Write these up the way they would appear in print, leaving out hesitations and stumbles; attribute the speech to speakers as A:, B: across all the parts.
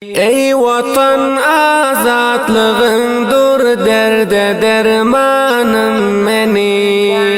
A: Ey vatan azatlig'ingdur derde dermanım mening.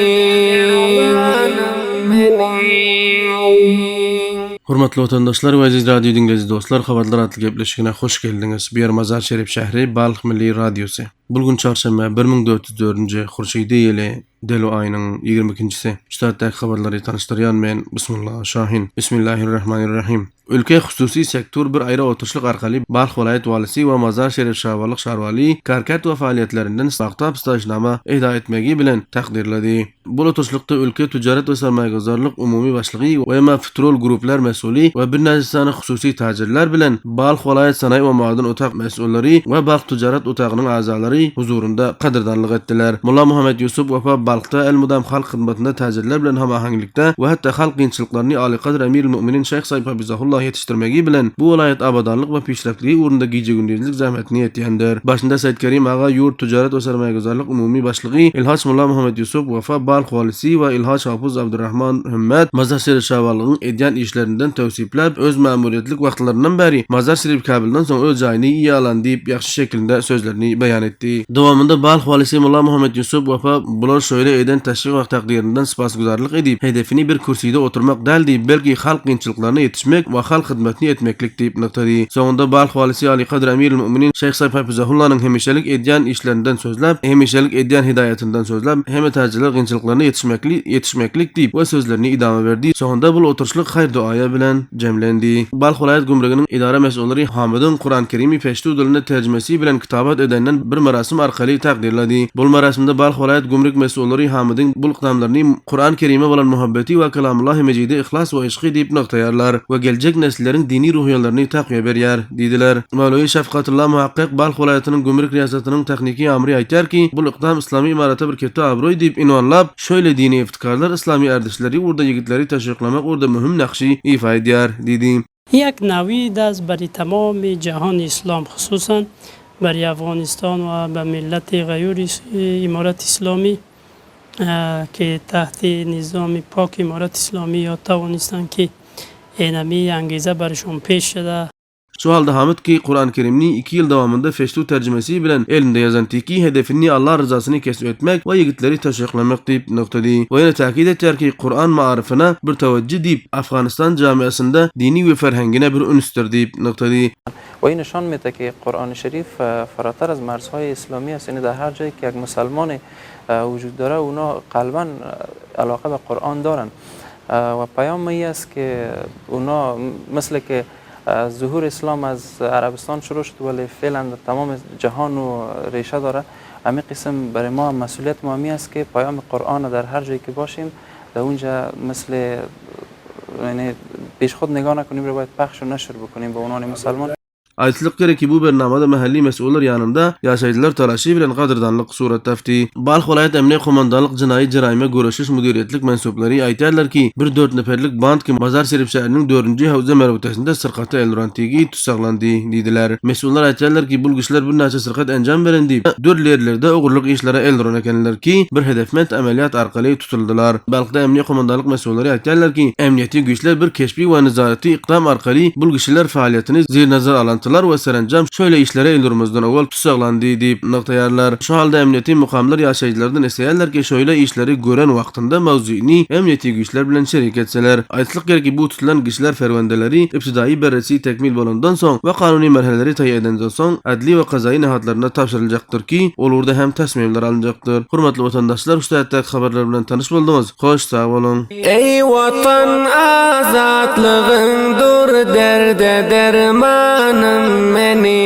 B: Hurmatly vatandaşlar we aziz radio dinleyici dostlar, habarlar atlı gepleşigine hoş geldiniz. Bir Mazar Şerif şähri Balx Milli Radiosu. Bugün çarşamba 1404-nji Hurşydy ýyly Delo aýynyň 22-nji. Ştatdaky habarlary tanıştyrýan men Bismillah Şahin. Bismillahirrahmanirrahim. Ülke hususi sektor bir aýra oturşlyk arkaly Balx welaýat walysy we Mazar Şerif şäherlik şarwaly karkat we faaliýetlerinden saqtab stajnama eda etmegi bilen takdirledi. Bu oturşlykda ülke ticaret we sarmaýagazarlyk umumy başlygy we maftrol gruplar mesuly we bir neçe sany hususi tajirler bilen Balx welaýat sanaý we madan otak mesulleri we Balx ticaret otagynyň azalary huzurunda qadirdanlyk etdiler. Mulla Muhammed Yusuf Wafa Balxda el-Mudam halk hyzmatynda tajirler bilen hamahangilikde we hatda halk gynçylyklaryny Ali Qadr Emiril Müminin Şeyh Saýp Hafizahullah yetiştirmegi bilen bu welaýat abadanlyk we pişraftligi uğrunda gije gündüzlik zähmetini etýändir. Başynda Said Kerim aga ýurt ticaret we sarmaýagazarlyk umumy başlygy Ilhaç Mulla Muhammed Yusuf Wafa Balx walysy we Ilhaç Hafız Abdurrahman Hümmet Mazar Şerif şäherligiň edýän işlerinden tawsiplap öz mämuriýetlik wagtlaryndan bäri Mazar Şerif kabilden soň öz jaýyny ýalan diýip ýaxşy şekilde sözlerini beýan etdi. Dowamında Balx walysy Mulla Muhammed Yusuf Wafa bular şöyle eden teşvik we takdirinden spasguzarlyk edip hedefini bir kürsüde oturmak däl diýip belki halk gynçylyklaryna ýetişmek we halk hyzmatini etmeklik diýip nykdy. Soňunda Balx walysy Ali Qadr Emiril Müminin Şeyh Saýp Hafizahullah'nyň hemişelik edýän işlerinden sözläp, hemişelik edýän hidayatynyň sözläp, hem tajirler gynçylyklaryna ýetişmeklik diýip we sözlerini idama berdi. Soňunda bu oturşlyk haýr duaya bilen jemlendi. Balx welaýat gümrüginiň idara mesulleri Hamidin Kur'an-ı Kerim'i peştu diline terjimesi bilen kitabat edenden bir merasim arkaly takdirledi. Bu merasimde Balx welaýat gümrük mesulleri Hamidin bu iqdamlaryny Kur'an-ı Kerim'e bolan muhabbeti we kalamullahi mejidi ihlas we işqi diýip noktaýarlar we geljek nesilleriň dini ruhiýalaryny takwiýe berýär diýdiler. Mawlawy Şafqatullah Muhaqqiq Balx welaýatynyň gümrük riýasatynyň techniki amry aýtýar ki, bu iqdam islami imarata bir ketdi abroý diýip inwanlap, şöyle dini iftikarlar islami erdişleri urda ýigitleri teşviklamak urda mühim nakşy ifa edýär diýdi.
C: یک نوید است برای تمام جهان اسلام، خصوصا برای افغانستان و به ملت غیور امارت اسلامی که تحت نظام پاک امارت اسلامی یا توانستند که اینمی انگیزه برشون پیش شده.
B: Şu halda Hamid ki Kur'an-ı Kerim'ni 2 yıl davamında feştu tercümesi bilen elinde yazan teki hedefini Allah rızasını kesip etmek ve yigitleri teşviklamak deyip noktadı. Ve yine takid ettiler ki Kur'an maarifine bir teveccüh deyip Afganistan camiasında dini ve ferhengine bir ünsüdür deyip noktadı.
D: و این نشان میده که قرآن شریف فراتر از مرزهای اسلامی است. یعنی در هر جایی که یک مسلمان وجود داره اونا قلبا علاقه به قرآن دارن و پیام این است که اونا مثل که ظهور اسلام از عربستان شروع شد ولی فعلا در تمام جهان و ریشه داره. همین قسم برای ما مسئولیت مهمی است که پیام قرآن در هر جایی که باشیم در اونجا مثل یعنی پیش خود نگاه نکنیم رو باید پخش و نشر بکنیم به عنوان مسلمان.
B: Aytlyk gerek ki bu bernamada mahalli mesullar ýanynda ýaşaýdylar talaşy bilen gadyrdanlyk surat tafti. Balx welaýat emniyet komandanlyk jinaý jeraýme görüşüş müdiriýetlik mensuplary aýtýarlar ki, bir 4 neferlik band ki Mazar Şerif şäheriniň 4-nji hawza merwetesinde sırkaty eldurantygy tutsaklandy diýdiler. Mesullar aýtýarlar ki, bu kişiler bir näçe sırkat enjam berendi. Dörlerlerde ogurluk işlere elduran ekenler ki, bir hedefmet ameliyat arkaly tutuldylar. Balxda emniyet komandanlyk mesullary aýtýarlar ki, emniyeti güýçler bir keşfi we nazaraty iqdam arkaly bu kişiler faaliýetini zirnazar alantylar we serencam şöyle işlere eldirmezden awal tutsaklandy diýip noktaýarlar. Şu halda emniyeti mukamlar ýaşaýjylardan eseýärler ki, şöyle işleri gören wagtynda mawzuny emniyeti güýçler bilen şerik etseler. Aýtlyk gerek ki, bu tutulan kişiler ferwendeleri ibtidaî berresi tekmil bolandan soň we kanuny merheleleri taýýan edenden soň adli we qazaý nehatlaryna tapşyryljakdyr ki, olurda hem tasmimler alınjakdyr. Hurmatly vatandaşlar, şu tätdäki habarlar bilen tanyş boldyňyz. Hoş sag bolun.
A: Ey vatan azatlig'ingdur derde dermanım mening.